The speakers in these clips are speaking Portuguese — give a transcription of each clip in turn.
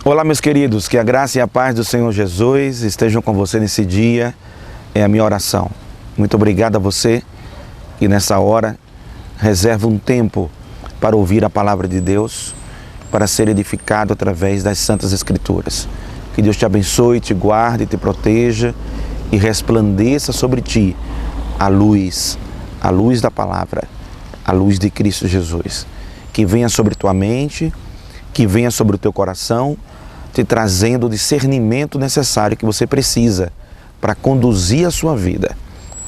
Olá, meus queridos, que a graça e a paz do Senhor Jesus estejam com você nesse dia, é a minha oração. Muito obrigado a você que nessa hora reserva um tempo para ouvir a palavra de Deus, para ser edificado através das Santas Escrituras. Que Deus te abençoe, te guarde, te proteja e resplandeça sobre ti a luz da palavra, a luz de Cristo Jesus. Que venha sobre tua mente, que venha sobre o teu coração, te trazendo o discernimento necessário que você precisa para conduzir a sua vida,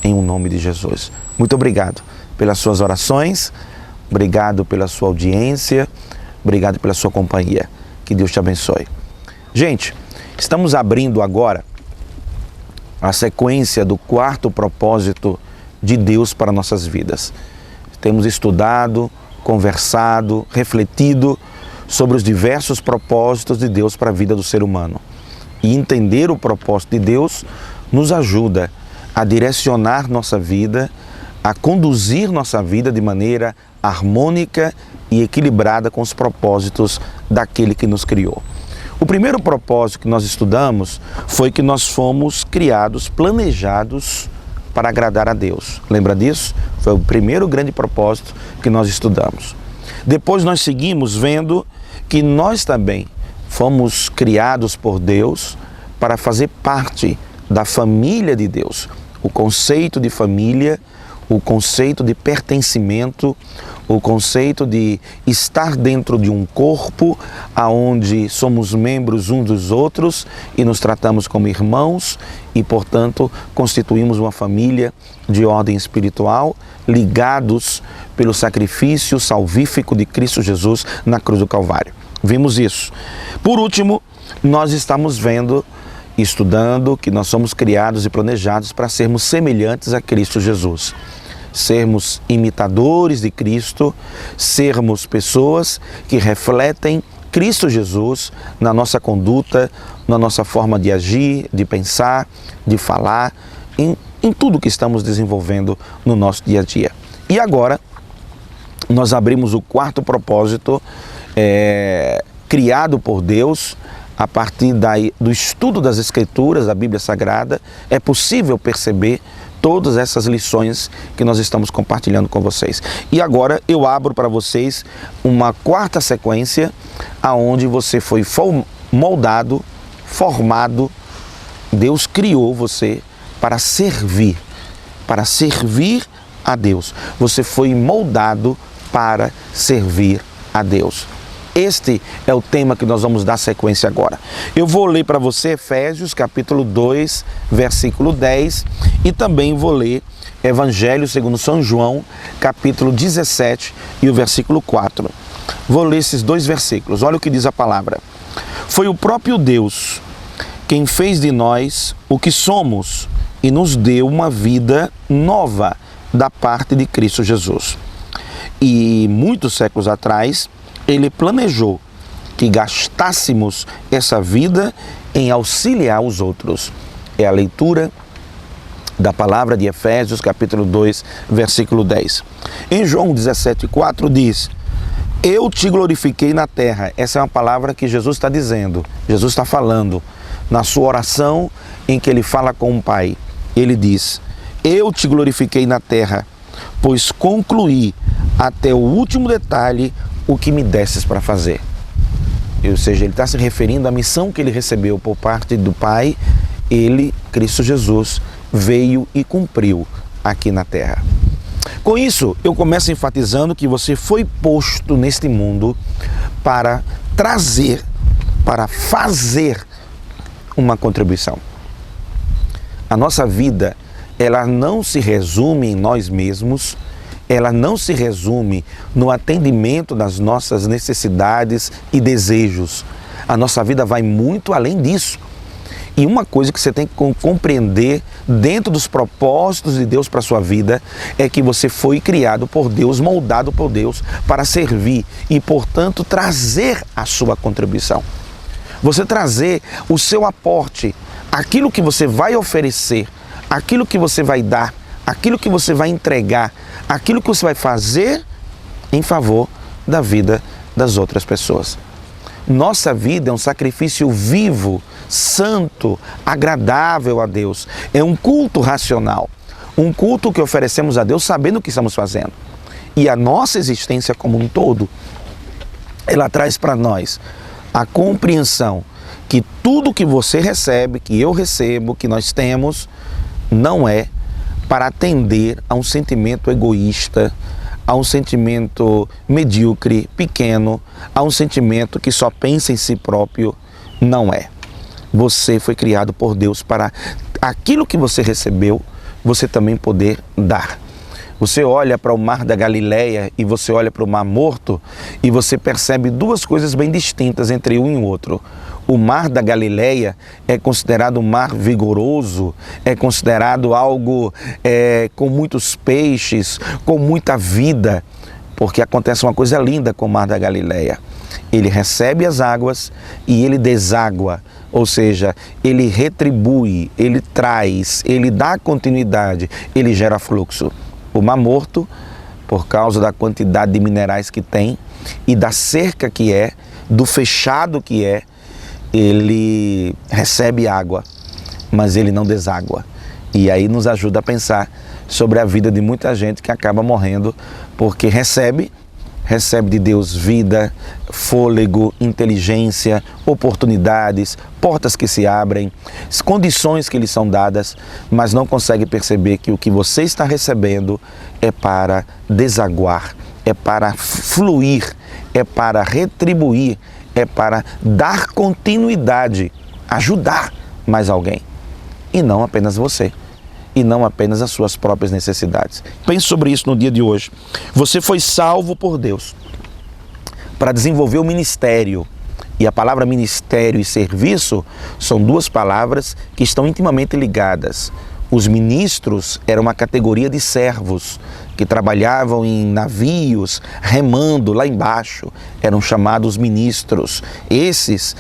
em nome de Jesus. Muito obrigado pelas suas orações, obrigado pela sua audiência, obrigado pela sua companhia. Que Deus te abençoe. Gente, estamos abrindo agora a sequência do quarto propósito de Deus para nossas vidas. Temos estudado, conversado, refletido sobre os diversos propósitos de Deus para a vida do ser humano. E entender o propósito de Deus nos ajuda a direcionar nossa vida, a conduzir nossa vida de maneira harmônica e equilibrada com os propósitos daquele que nos criou. O primeiro propósito que nós estudamos foi que nós fomos criados, planejados para agradar a Deus. Lembra disso? Foi o primeiro grande propósito que nós estudamos. Depois nós seguimos vendo que nós também fomos criados por Deus para fazer parte da família de Deus. O conceito de família, o conceito de pertencimento, o conceito de estar dentro de um corpo aonde somos membros uns dos outros e nos tratamos como irmãos e, portanto, constituímos uma família de ordem espiritual, ligados pelo sacrifício salvífico de Cristo Jesus na cruz do Calvário. Vimos isso. Por último, nós estamos vendo, estudando, que nós somos criados e planejados para sermos semelhantes a Cristo Jesus. Sermos imitadores de Cristo, sermos pessoas que refletem Cristo Jesus na nossa conduta, na nossa forma de agir, de pensar, de falar, em tudo que estamos desenvolvendo no nosso dia a dia. E agora, nós abrimos o quarto propósito, criado por Deus, a partir do estudo das Escrituras, da Bíblia Sagrada, é possível perceber todas essas lições que nós estamos compartilhando com vocês. E agora eu abro para vocês uma quarta sequência, aonde você foi moldado, formado, Deus criou você para servir a Deus. Você foi moldado para servir a Deus. Este é o tema que nós vamos dar sequência agora. Eu vou ler para você Efésios capítulo 2, versículo 10 e também vou ler Evangelho segundo São João, capítulo 17 e o versículo 4. Vou ler esses dois versículos. Olha o que diz a palavra. Foi o próprio Deus quem fez de nós o que somos e nos deu uma vida nova da parte de Cristo Jesus. E muitos séculos atrás, Ele planejou que gastássemos essa vida em auxiliar os outros. É a leitura da palavra de Efésios, capítulo 2, versículo 10. Em João 17,4 diz: eu te glorifiquei na terra. Essa é uma palavra que Jesus está dizendo, Jesus está falando na sua oração em que Ele fala com o Pai. Ele diz: eu te glorifiquei na terra, pois concluí até o último detalhe o que me desses para fazer. Ou seja, Ele está se referindo à missão que Ele recebeu por parte do Pai. Ele, Cristo Jesus, veio e cumpriu aqui na terra. Com isso, eu começo enfatizando que você foi posto neste mundo para trazer, para fazer uma contribuição. A nossa vida, ela não se resume em nós mesmos, ela não se resume no atendimento das nossas necessidades e desejos. A nossa vida vai muito além disso. E uma coisa que você tem que compreender dentro dos propósitos de Deus para a sua vida é que você foi criado por Deus, moldado por Deus para servir e, portanto, trazer a sua contribuição. Você trazer o seu aporte, aquilo que você vai oferecer, aquilo que você vai dar, aquilo que você vai entregar, aquilo que você vai fazer em favor da vida das outras pessoas. Nossa vida é um sacrifício vivo, santo, agradável a Deus. É um culto racional. Um culto que oferecemos a Deus sabendo o que estamos fazendo. E a nossa existência como um todo, ela traz para nós a compreensão que tudo que você recebe, que eu recebo, que nós temos, não é para atender a um sentimento egoísta, a um sentimento medíocre, pequeno, a um sentimento que só pensa em si próprio. Não é. Você foi criado por Deus para aquilo que você recebeu, você também poder dar. Você olha para o mar da Galileia e você olha para o mar morto e você percebe duas coisas bem distintas entre um e o outro. O mar da Galileia é considerado um mar vigoroso, é considerado algo com muitos peixes, com muita vida, porque acontece uma coisa linda com o mar da Galileia. Ele recebe as águas e ele deságua, ou seja, ele retribui, ele traz, ele dá continuidade, ele gera fluxo. O Mar Morto, por causa da quantidade de minerais que tem e da cerca que é, do fechado que é, ele recebe água, mas ele não deságua. E aí nos ajuda a pensar sobre a vida de muita gente que acaba morrendo porque recebe de Deus vida, fôlego, inteligência, oportunidades, portas que se abrem, condições que lhe são dadas, mas não consegue perceber que o que você está recebendo é para desaguar, é para fluir, é para retribuir, é para dar continuidade, ajudar mais alguém, e não apenas você. E não apenas as suas próprias necessidades. Pense sobre isso no dia de hoje. Você foi salvo por Deus para desenvolver o ministério. E a palavra ministério e serviço são duas palavras que estão intimamente ligadas. Os ministros eram uma categoria de servos que trabalhavam em navios, remando lá embaixo. Eram chamados ministros. Esses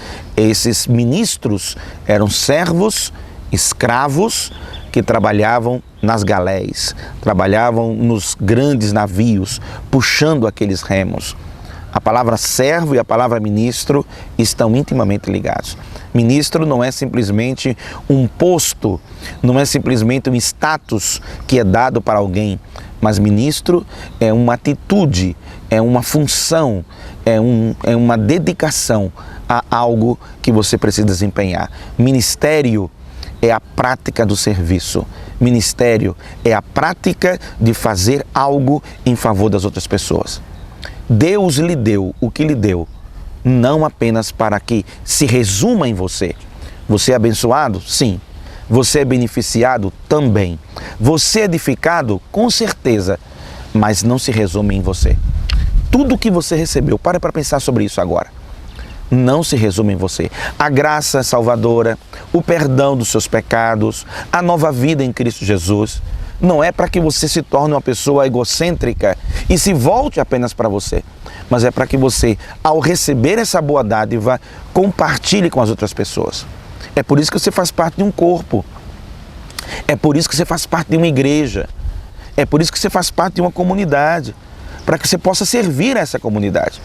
ministros eram servos, escravos, que trabalhavam nas galéis, trabalhavam nos grandes navios, puxando aqueles remos. A palavra servo e a palavra ministro estão intimamente ligados. Ministro não é simplesmente um posto, não é simplesmente um status que é dado para alguém, mas ministro é uma atitude, é uma função, é uma dedicação a algo que você precisa desempenhar. Ministério é a prática do serviço. Ministério é a prática de fazer algo em favor das outras pessoas. Deus lhe deu o que lhe deu, não apenas para que se resuma em você. Você é abençoado? Sim. Você é beneficiado? Também. Você é edificado? Com certeza. Mas não se resume em você. Tudo que você recebeu, para pensar sobre isso agora. Não se resume em você. A graça salvadora, o perdão dos seus pecados, a nova vida em Cristo Jesus, não é para que você se torne uma pessoa egocêntrica e se volte apenas para você, mas é para que você, ao receber essa boa dádiva, compartilhe com as outras pessoas. É por isso que você faz parte de um corpo. É por isso que você faz parte de uma igreja. É por isso que você faz parte de uma comunidade, para que você possa servir a essa comunidade.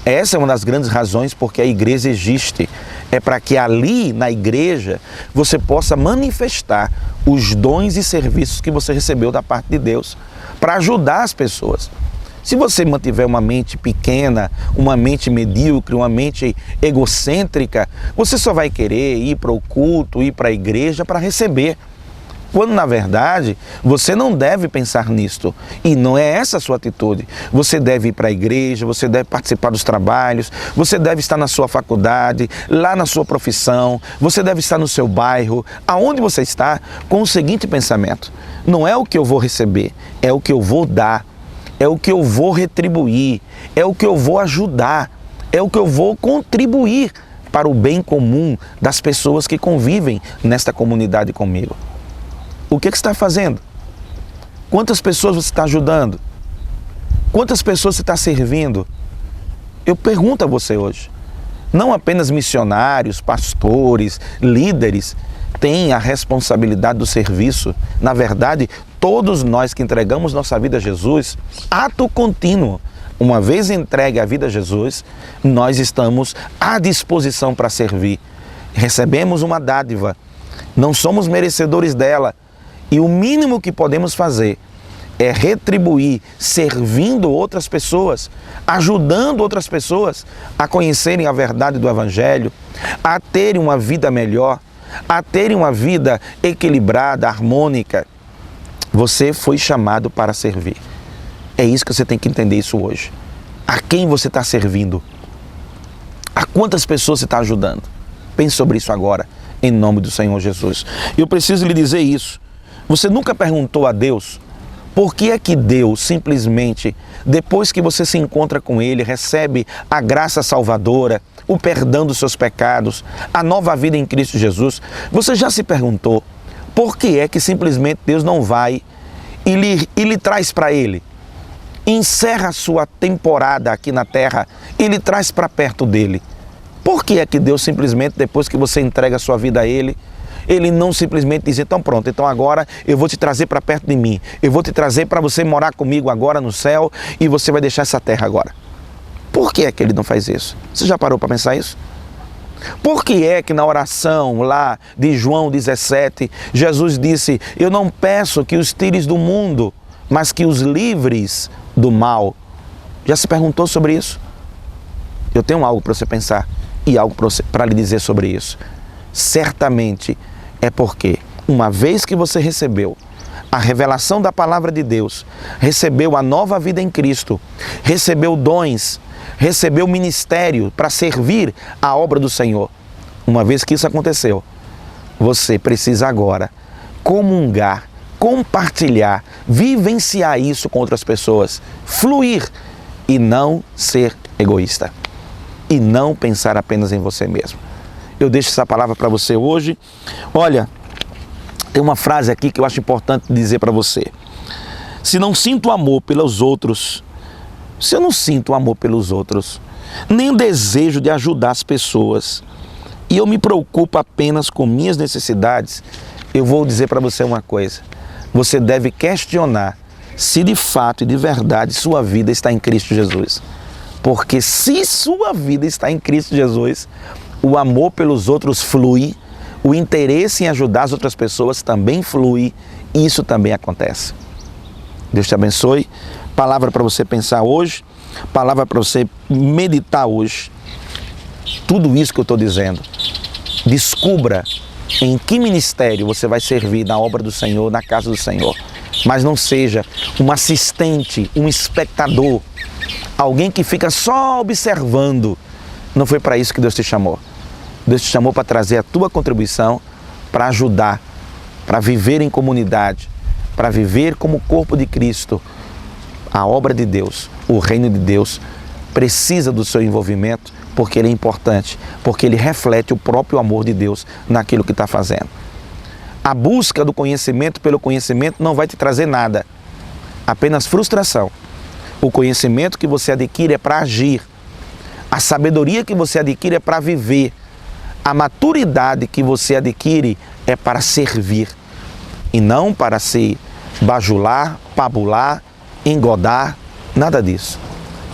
Essa é uma das grandes razões porque a igreja existe. É para que ali, na igreja, você possa manifestar os dons e serviços que você recebeu da parte de Deus, para ajudar as pessoas. Se você mantiver uma mente pequena, uma mente medíocre, uma mente egocêntrica, você só vai querer ir para o culto, ir para a igreja para receber. Quando, na verdade, você não deve pensar nisto. E não é essa a sua atitude. Você deve ir para a igreja, você deve participar dos trabalhos, você deve estar na sua faculdade, lá na sua profissão, você deve estar no seu bairro, aonde você está, com o seguinte pensamento: não é o que eu vou receber, é o que eu vou dar, é o que eu vou retribuir, é o que eu vou ajudar, é o que eu vou contribuir para o bem comum das pessoas que convivem nesta comunidade comigo. O que você está fazendo? Quantas pessoas você está ajudando? Quantas pessoas você está servindo? Eu pergunto a você hoje. Não apenas missionários, pastores, líderes têm a responsabilidade do serviço. Na verdade, todos nós que entregamos nossa vida a Jesus, ato contínuo, Uma vez entregue a vida a Jesus, nós estamos à disposição para servir. Recebemos uma dádiva, não somos merecedores dela, e o mínimo que podemos fazer é retribuir servindo outras pessoas, ajudando outras pessoas a conhecerem a verdade do Evangelho, a terem uma vida melhor, a terem uma vida equilibrada, harmônica. Você foi chamado para servir. É isso que você tem que entender isso hoje. A quem você está servindo? A quantas pessoas você está ajudando? Pense sobre isso agora, em nome do Senhor Jesus. Eu preciso lhe dizer isso. Você nunca perguntou a Deus por que é que Deus simplesmente, depois que você se encontra com Ele, recebe a graça salvadora, o perdão dos seus pecados, a nova vida em Cristo Jesus, você já se perguntou por que é que simplesmente Deus não vai e lhe traz para Ele? Encerra a sua temporada aqui na terra e lhe traz para perto dele. Por que é que Deus simplesmente, depois que você entrega a sua vida a Ele, Ele não simplesmente diz, então pronto, então agora eu vou te trazer para perto de mim, eu vou te trazer para você morar comigo agora no céu e você vai deixar essa terra agora? Por que é que Ele não faz isso? Você já parou para pensar isso? Por que é que na oração lá de João 17, Jesus disse, eu não peço que os tires do mundo, mas que os livres do mal? Já se perguntou sobre isso? Eu tenho algo para você pensar e algo para lhe dizer sobre isso. Certamente é porque, uma vez que você recebeu a revelação da palavra de Deus, recebeu a nova vida em Cristo, recebeu dons, recebeu ministério para servir a obra do Senhor. Uma vez que isso aconteceu, você precisa agora comungar, compartilhar, vivenciar isso com outras pessoas, fluir e não ser egoísta e não pensar apenas em você mesmo. Eu deixo essa palavra para você hoje. Olha, tem uma frase aqui que eu acho importante dizer para você. Se não sinto amor pelos outros, se eu não sinto amor pelos outros, nem o desejo de ajudar as pessoas, e eu me preocupo apenas com minhas necessidades, eu vou dizer para você uma coisa. Você deve questionar se de fato e de verdade sua vida está em Cristo Jesus. Porque se sua vida está em Cristo Jesus, o amor pelos outros flui, o interesse em ajudar as outras pessoas também flui, e isso também acontece. Deus te abençoe. Palavra para você pensar hoje, palavra para você meditar hoje. Tudo isso que eu estou dizendo, descubra em que ministério você vai servir na obra do Senhor, na casa do Senhor. Mas não seja um assistente, um espectador, alguém que fica só observando. Não foi para isso que Deus te chamou. Deus te chamou para trazer a tua contribuição, para ajudar, para viver em comunidade, para viver como corpo de Cristo. A obra de Deus, o reino de Deus, precisa do seu envolvimento, porque ele é importante, porque ele reflete o próprio amor de Deus naquilo que está fazendo. A busca do conhecimento pelo conhecimento não vai te trazer nada, apenas frustração. O conhecimento que você adquire é para agir, a sabedoria que você adquire é para viver, a maturidade que você adquire é para servir, e não para se bajular, pabular, engodar, nada disso.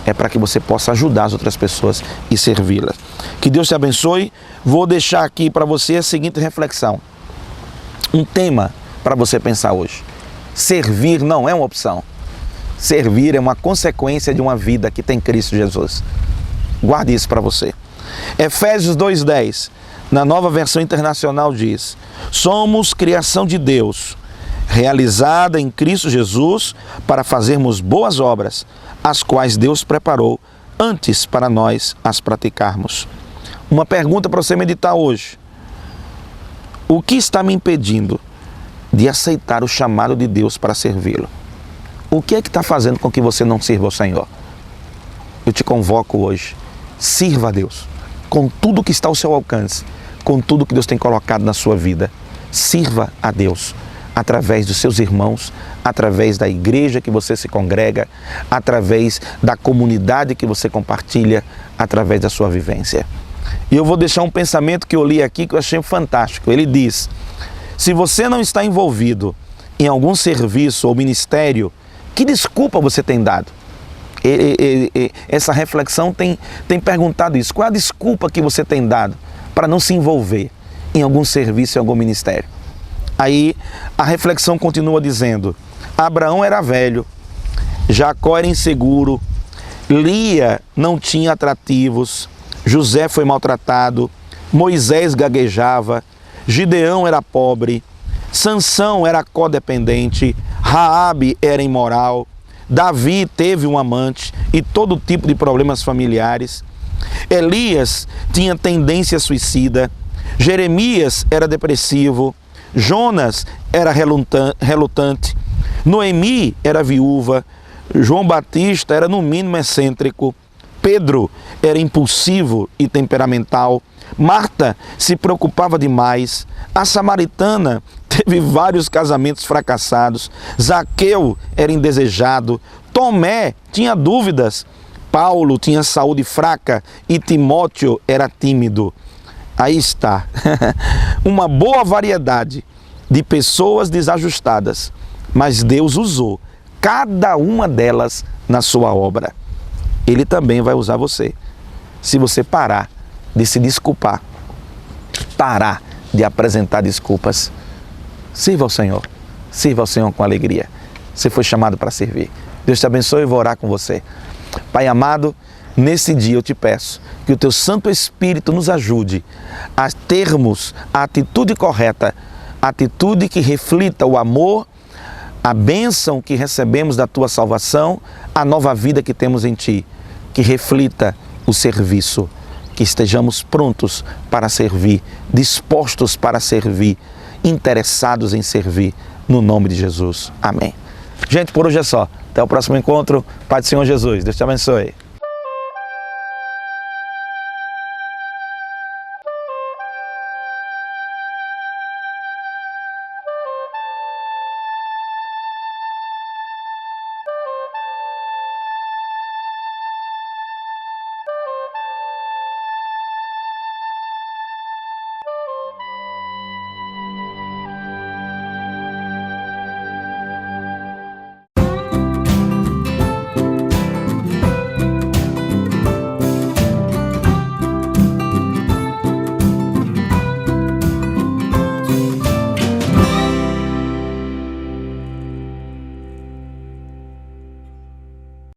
É para que você possa ajudar as outras pessoas e servi-las. Que Deus te abençoe. Vou deixar aqui para você a seguinte reflexão. Um tema para você pensar hoje. Servir não é uma opção. Servir é uma consequência de uma vida que tem Cristo Jesus. Guarde isso para você. Efésios 2:10, na Nova Versão Internacional diz: somos criação de Deus, realizada em Cristo Jesus para fazermos boas obras, as quais Deus preparou antes para nós as praticarmos. Uma pergunta para você meditar hoje. O que está me impedindo de aceitar o chamado de Deus para servi-lo? O que é que está fazendo com que você não sirva ao Senhor? Eu te convoco hoje. Sirva a Deus com tudo que está ao seu alcance, com tudo que Deus tem colocado na sua vida. Sirva a Deus através dos seus irmãos, através da igreja que você se congrega, através da comunidade que você compartilha, através da sua vivência. E eu vou deixar um pensamento que eu li aqui que eu achei fantástico. Ele diz: se você não está envolvido em algum serviço ou ministério, que desculpa você tem dado? essa reflexão tem perguntado isso. Qual é a desculpa que você tem dado para não se envolver em algum serviço, em algum ministério? Aí a reflexão continua dizendo: Abraão era velho, Jacó era inseguro, Lia não tinha atrativos, José foi maltratado, Moisés gaguejava, Gideão era pobre, Sansão era codependente, Raabe era imoral, Davi teve um amante e todo tipo de problemas familiares, Elias tinha tendência suicida, Jeremias era depressivo, Jonas era relutante, Noemi era viúva, João Batista era no mínimo excêntrico, Pedro era impulsivo e temperamental, Marta se preocupava demais, a samaritana teve vários casamentos fracassados, Zaqueu era indesejado, Tomé tinha dúvidas, Paulo tinha saúde fraca e Timóteo era tímido. Aí está, uma boa variedade de pessoas desajustadas, mas Deus usou cada uma delas na sua obra. Ele também vai usar você, se você parar de se desculpar, parar de apresentar desculpas. Sirva ao Senhor com alegria. Você foi chamado para servir. Deus te abençoe e vou orar com você. Pai amado, nesse dia eu te peço que o teu Santo Espírito nos ajude a termos a atitude correta, a atitude que reflita o amor, a bênção que recebemos da tua salvação, a nova vida que temos em ti, que reflita o serviço, que estejamos prontos para servir, dispostos para servir, interessados em servir, no nome de Jesus. Amém. Gente, por hoje é só. Até o próximo encontro. Pai do Senhor Jesus. Deus te abençoe.